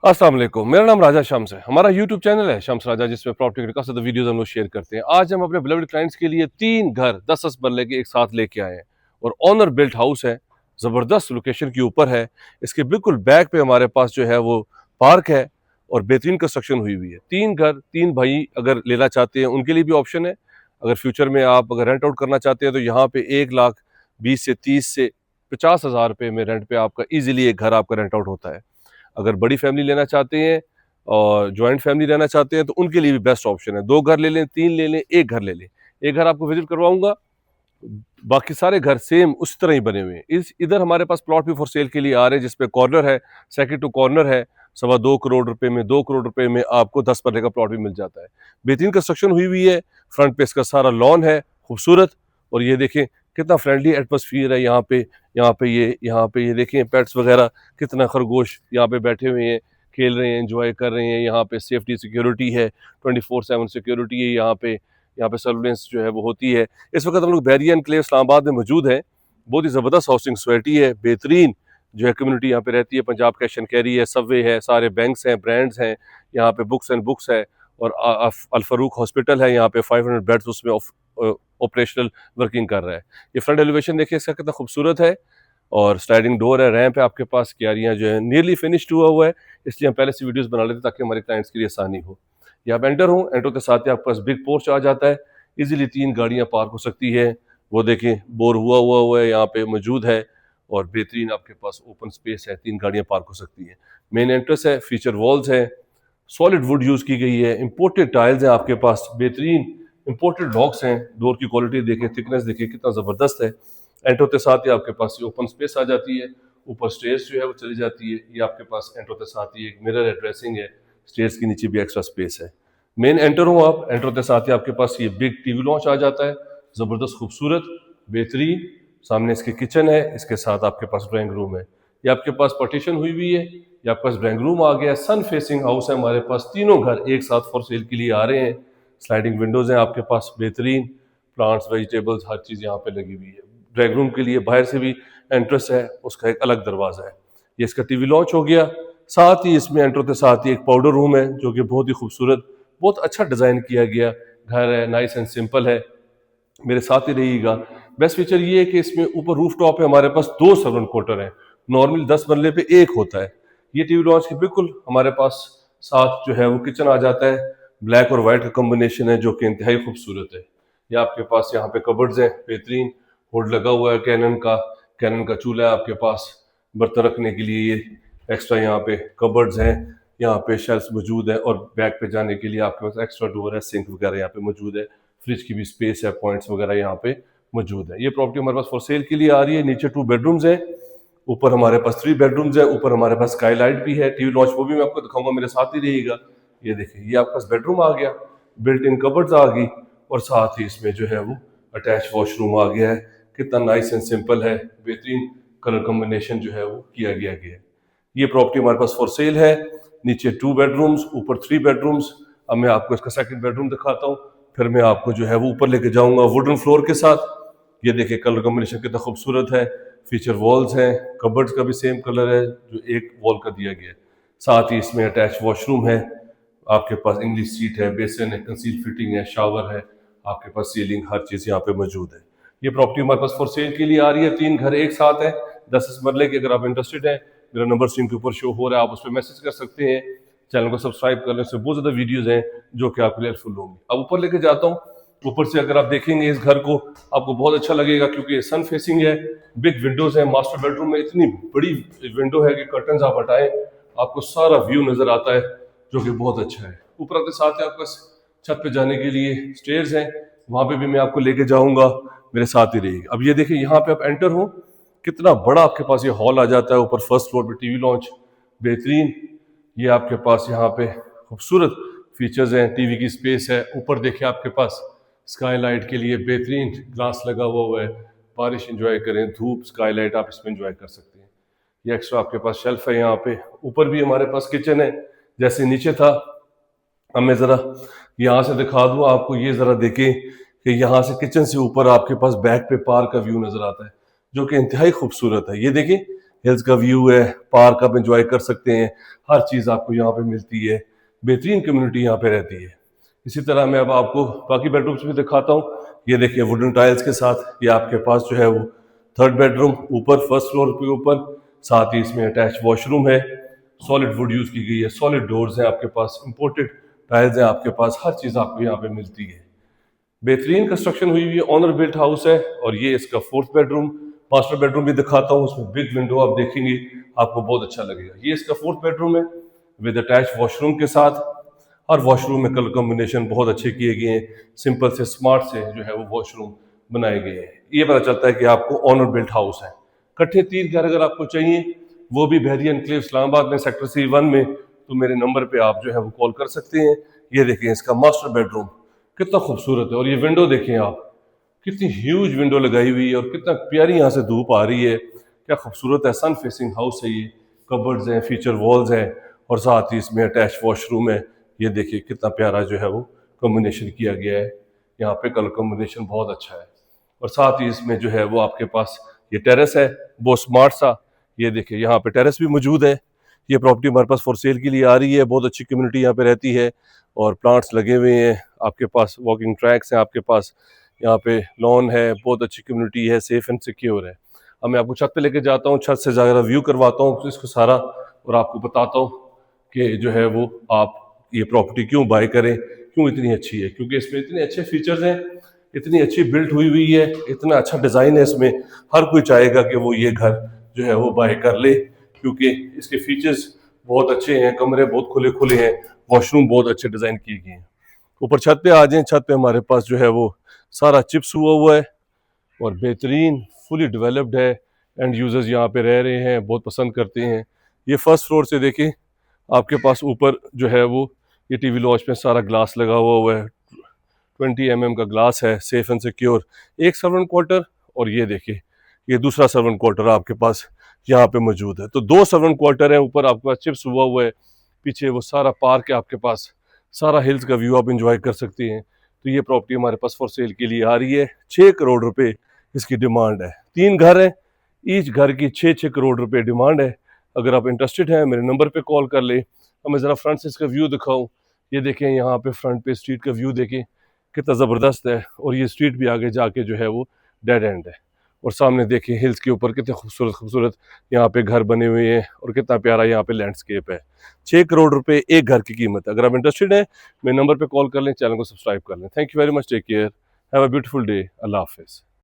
अस्सलाम वालेकुम। मेरा नाम राजा शम्स है। हमारा यूट्यूब चैनल है शम्स राजा, जिसमें प्रॉपर्टी के काफी ज़्यादा वीडियोस हम लोग शेयर करते हैं। आज हम अपने बिलवड क्लाइंट्स के लिए 3 घर 10-10 मरले के एक साथ लेके आए हैं और ऑनर बिल्ट हाउस है। ज़बरदस्त लोकेशन के ऊपर है। इसके बिल्कुल बैक पे हमारे पास जो है वो पार्क है और बेहतरीन कंस्ट्रक्शन हुई हुई है। 3 घर 3 भाई अगर लेना चाहते हैं उनके लिए भी ऑप्शन है। अगर फ्यूचर में आप अगर रेंट आउट करना चाहते हैं तो यहाँ पे 1,20,000 से 30 से 50,000 रुपये में रेंट पे आपका ईजिली एक घर आपका रेंट आउट होता है। अगर बड़ी फैमिली लेना चाहते हैं और जॉइंट फैमिली रहना चाहते हैं तो उनके लिए भी बेस्ट ऑप्शन है। 2 घर ले लें, 3 ले लें, 1 घर ले लें। एक घर आपको विजिट करवाऊंगा, बाकी सारे घर सेम उस तरह ही बने हुए हैं। इस इधर हमारे पास प्लॉट भी फॉर सेल के लिए आ रहे हैं, जिसपे कॉर्नर है, सेकंड टू कॉर्नर है। 2.25 करोड़ रुपए में 2 करोड़ रुपए में आपको 10 मरले का प्लॉट भी मिल जाता है। बेहतरीन कंस्ट्रक्शन हुई हुई है। फ्रंट पे इसका सारा लॉन है खूबसूरत। और ये देखें कितना फ्रेंडली एटमोसफियर है यहाँ पे ये देखें पेट्स वगैरह, कितना खरगोश यहाँ पे बैठे हुए हैं, खेल रहे हैं, एंजॉय कर रहे हैं। यहाँ पे सेफ्टी सिक्योरिटी है, 24/7 सिक्योरिटी है यहाँ पे सर्विलेंस जो है वो होती है। इस वक्त हम लोग बैरिया एनक्लेव इस्लामाबाद में मौजूद हैं। बहुत ही ज़बरदस्त हाउसिंग सोसाइटी है, बेहतरीन जो है कम्युनिटी यहाँ पे रहती है। पंजाब कैश एंड कैरी है, सबवे है, सारे बैंक्स हैं, ब्रांड्स हैं, यहाँ पे बुक्स एंड बुक्स है और अल फरूक हॉस्पिटल है। यहाँ पे 500 बेड्स उसमें ऑपरेशनल वर्किंग कर रहा है। ये फ्रंट एलिवेशन देखिए इसका कितना खूबसूरत है और स्लाइडिंग डोर है, रैंप है आपके पास, क्यारियाँ जो है नियरली फिनिश्ड हुआ है। इसलिए हम पहले से वीडियोस बना लेते ताकि हमारे क्लाइंट्स के लिए आसानी हो। यहाँ आप एंटर हो, एंटर के साथ ही आपके पास बिग पोर्च आ जाता है। इजीली 3 गाड़ियाँ पार्क हो सकती है। वो देखें बोर हुआ है यहाँ पे मौजूद है और बेहतरीन आपके पास ओपन स्पेस है, 3 गाड़ियाँ पार्क हो सकती हैं। मेन एंट्रेंस है, फीचर वॉल्स है, सॉलिड वुड यूज़ की गई है, इंपोर्टेड टाइल्स हैं आपके पास, बेहतरीन इंपोर्टेड लॉक्स हैं। डोर की क्वालिटी देखें, थिकनेस देखें कितना ज़बरदस्त है। एंटर होते साथ ही आपके पास ये ओपन स्पेस आ जाती है। ऊपर स्टेयर्स जो है वो चली जाती है। ये आपके पास एंटर होते साथ ही एक मिरर है, ड्रेसिंग है, स्टेयर्स के नीचे भी एक्स्ट्रा स्पेस है। मेन एंटर हो आप, एंटर होते साथ ही आपके पास ये बिग टीवी लॉन्च आ जाता है, ज़बरदस्त खूबसूरत बेहतरीन। सामने इसके किचन है, इसके साथ आपके पास ड्राइंग रूम है। ये आपके पास पार्टीशन हुई हुई है। ये आपके पास ड्राइंग रूम आ गया, सन फेसिंग हाउस है हमारे पास। तीनों घर एक साथ फॉर सेल के लिए आ रहे हैं। स्लाइडिंग विंडोज हैं आपके पास, बेहतरीन प्लांट्स वेजिटेबल्स हर चीज़ यहाँ पे लगी हुई है। ड्राइंग रूम के लिए बाहर से भी एंट्रेंस है, उसका एक अलग दरवाज़ा है। ये इसका टीवी लॉन्च हो गया। साथ ही इसमें एंटर होते साथ ही एक पाउडर रूम है जो कि बहुत ही खूबसूरत, बहुत अच्छा डिज़ाइन किया गया घर है, नाइस एंड सिंपल है। मेरे साथ ही रहिएगा। बेस्ट फीचर ये है कि इसमें ऊपर रूफ टॉप है हमारे पास 2 सर्वेंट क्वार्टर है। नॉर्मली 10 मरले पे 1 होता है। ये टीवी लॉन्च के बिल्कुल हमारे पास साथ जो है वो किचन आ जाता है। ब्लैक और वाइट का कॉम्बिनेशन है जो कि इंतहाई खूबसूरत है। ये आपके पास यहाँ पे कबर्ड्स हैं, बेहतरीन होल्ड लगा हुआ है कैनन का चूल्हा है आपके पास। बर्तन रखने के लिए ये एक्स्ट्रा यहाँ पे कबर्ड्स हैं, यहाँ पे शेल्फ मौजूद है और बैक पे जाने के लिए आपके पास एक्स्ट्रा डोर है, सिंक वगैरह यहाँ पे मौजूद है। फ्रिज की भी स्पेस है, पॉइंट्स वगैरह यहाँ पे मौजूद है। ये प्रॉपर्टी हमारे पास फॉर सेल के लिए आ रही है। नीचे 2 बेडरूम्स हैं, ऊपर हमारे पास 3 बेडरूम्स है। ऊपर हमारे पास स्काईलाइट भी है। टीवी लॉन्च वो भी मैं आपको दिखाऊंगा, मेरे साथ ही रहिएगा। ये देखिए ये आपके पास बेडरूम आ गया, बिल्ट इन कबर्ड्स आ गई और साथ ही इसमें जो है वो अटैच वॉशरूम आ गया है। कितना नाइस एंड सिंपल है, बेहतरीन कलर कॉम्बिनेशन जो है वो किया गया है। ये प्रॉपर्टी हमारे पास फॉर सेल है। नीचे 2 बेडरूम्स, ऊपर 3 बेडरूम्स। अब मैं आपको इसका सेकंड बेडरूम दिखाता हूँ, फिर मैं आपको जो है वो ऊपर लेके जाऊंगा वुडन फ्लोर के साथ। ये देखिए कलर कॉम्बिनेशन कितना खूबसूरत है। फीचर वॉल्स हैं, कबर्ड्स का भी सेम कलर है जो एक वॉल का दिया गया है। साथ ही इसमें अटैच वॉशरूम है आपके पास, इंग्लिश सीट है, बेसिन है, कंसील फिटिंग है, शावर है आपके पास, सीलिंग हर चीज़ यहाँ पे मौजूद है। ये प्रॉपर्टी हमारे पास फॉर सेल के लिए आ रही है। 3 घर एक साथ है, 10 मरले की। अगर आप इंटरेस्टेड हैं, मेरा नंबर स्क्रीन के ऊपर शो हो रहा है, आप उस पर मैसेज कर सकते हैं। चैनल को सब्सक्राइब करने से बहुत ज़्यादा वीडियोज़ हैं जो कि आपके लिए हेल्पफुल होंगी। अब ऊपर लेके जाता हूँ। ऊपर से अगर आप देखेंगे इस घर को, आपको बहुत अच्छा लगेगा क्योंकि सन फेसिंग है, बिग विंडोज है। मास्टर बेडरूम में इतनी बड़ी विंडो है कि कर्टन्स आप हटाएं आपको सारा व्यू नजर आता है, जो कि बहुत अच्छा है। ऊपर आते साथ ही आपका छत पे जाने के लिए स्टेयर्स हैं, वहां पे भी मैं आपको लेके जाऊंगा, मेरे साथ ही रहेगी। अब ये देखिए यहाँ पे आप एंटर हो, कितना बड़ा आपके पास ये हॉल आ जाता है। ऊपर फर्स्ट फ्लोर पे टीवी लॉन्च, बेहतरीन। ये आपके पास यहाँ पे खूबसूरत फीचर्स हैं, टीवी की स्पेस है। ऊपर देखिए आपके पास स्काईलाइट के लिए बेहतरीन ग्लास लगा हुआ है। बारिश एंजॉय करें, धूप, स्काईलाइट आप इसमें एंजॉय कर सकते हैं। ये एक्स्ट्रा आपके पास शेल्फ है यहाँ पे। ऊपर भी हमारे पास किचन है जैसे नीचे था। अब मैं ज़रा यहाँ से दिखा दूँ आपको, ये ज़रा देखें कि यहाँ से किचन से ऊपर आपके पास बैक पे पार्क का व्यू नज़र आता है जो कि इंतहाई खूबसूरत है। ये देखें हिल्स का व्यू है, पार्क आप एंजॉय कर सकते हैं, हर चीज़ आपको यहाँ पे मिलती है, बेहतरीन कम्युनिटी यहाँ पे रहती है। इसी तरह मैं अब आपको बाकी बेडरूम्स भी दिखाता हूँ। ये देखिए वुडन टाइल्स के साथ ये आपके पास जो है वो थर्ड बेडरूम ऊपर फर्स्ट फ्लोर के ऊपर, साथ ही इसमें अटैच वॉशरूम है, सॉलिड वुड यूज की गई है, सॉलिड डोर्स हैं आपके पास, इंपोर्टेड टाइल्स हैं आपके पास, हर चीज़ आपको यहाँ पे मिलती है। बेहतरीन कंस्ट्रक्शन हुई हुई है, ऑनर बिल्ट हाउस है। और ये इसका फोर्थ बेडरूम, मास्टर बेडरूम भी दिखाता हूँ, उसमें बिग विंडो आप देखेंगे आपको बहुत अच्छा लगेगा। ये इसका फोर्थ बेडरूम है विद अटैच वॉशरूम के साथ। और वॉशरूम में कलर कॉम्बिनेशन बहुत अच्छे किए गए हैं, सिंपल से स्मार्ट से जो है वो वॉशरूम बनाए गए हैं। ये पता चलता है कि आपको ऑनर बिल्ट हाउस है। कट्ठे 3 घर अगर आपको चाहिए, वो भी बहरी एनक्लेव इस्लामाबाद में सेक्टर C1 में, तो मेरे नंबर पे आप जो है वो कॉल कर सकते हैं। ये देखें इसका मास्टर बेडरूम कितना खूबसूरत है, और ये विंडो देखें आप, कितनी ह्यूज विंडो लगाई हुई है और कितना प्यारी यहाँ से धूप आ रही है, क्या खूबसूरत है। सन फेसिंग हाउस है ये, कबर्ड्स हैं, फीचर वॉल्स हैं, और साथ ही इसमें अटैच वॉशरूम है। ये देखिए कितना प्यारा जो है वो कॉम्बिनेशन किया गया है, यहाँ पे कलर कॉम्बिनेशन बहुत अच्छा है। और साथ ही इसमें जो है वो आपके पास ये टेरेस है बहुत स्मार्ट सा। ये देखिए यहाँ पे टेरेस भी मौजूद है। ये प्रॉपर्टी हमारे पास फॉर सेल के लिए आ रही है, बहुत अच्छी कम्युनिटी यहाँ पे रहती है, और प्लांट्स लगे हुए हैं आपके पास, वॉकिंग ट्रैक्स हैं आपके पास, यहाँ पे लॉन है, बहुत अच्छी कम्युनिटी है, सेफ एंड सिक्योर है। अब मैं आपको छत पे लेके जाता हूँ, छत से ज़्यादा व्यू करवाता हूँ इसको सारा, और आपको बताता हूँ कि जो है वो आप ये प्रॉपर्टी क्यों बाय करें, क्यों इतनी अच्छी है। क्योंकि इसमें इतने अच्छे फीचर्स हैं, इतनी अच्छी बिल्ट हुई हुई है, इतना अच्छा डिज़ाइन है इसमें, हर कोई चाहेगा कि वो ये घर जो है वो बाय कर ले, क्योंकि इसके फीचर्स बहुत अच्छे हैं, कमरे बहुत खुले खुले हैं, वॉशरूम बहुत अच्छे डिज़ाइन किए गए हैं। ऊपर छत पे आ जाएं, छत पे हमारे पास जो है वो सारा चिप्स हुआ हुआ है और बेहतरीन फुली डेवलप्ड है। एंड यूजर्स यहाँ पे रह रहे हैं, बहुत पसंद करते हैं। ये फर्स्ट फ्लोर से देखें, आपके पास ऊपर जो है वो ये टीवी लॉज में सारा ग्लास लगा हुआ है, 20 mm का ग्लास है, सेफ एंड सिक्योर। एक सर्वेंट क्वार्टर, और ये देखिए ये दूसरा सर्वेंट क्वार्टर आपके पास यहाँ पे मौजूद है। तो 2 सर्वेंट क्वार्टर है, ऊपर आपके पास चिप्स हुआ है, पीछे वो सारा पार्क है आपके पास, सारा हिल्स का व्यू आप इंजॉय कर सकते हैं। तो ये प्रॉपर्टी हमारे पास फॉर सेल के लिए आ रही है। 6 करोड़ रुपए इसकी डिमांड है। 3 घर हैं, ईच घर की 6-6 करोड़ रुपए डिमांड है। अगर आप इंटरेस्टेड हैं मेरे नंबर पे कॉल कर ले। अब मैं ज़रा फ्रंट से इसका व्यू दिखाऊं। ये देखें यहाँ पे फ्रंट पे स्ट्रीट का व्यू देखें कितना ज़बरदस्त है, और ये स्ट्रीट भी आगे जाके जो है वो डेड एंड है। और सामने देखें हिल्स के ऊपर कितने खूबसूरत खूबसूरत यहाँ पे घर बने हुए हैं, और कितना प्यारा यहाँ पे लैंडस्केप है। 6 करोड़ रुपए एक घर की कीमत है। अगर आप इंटरेस्टेड हैं मेरे नंबर पे कॉल कर लें, चैनल को सब्सक्राइब कर लें। Thank you very much, take care, have a beautiful day, अल्लाह हाफिज़।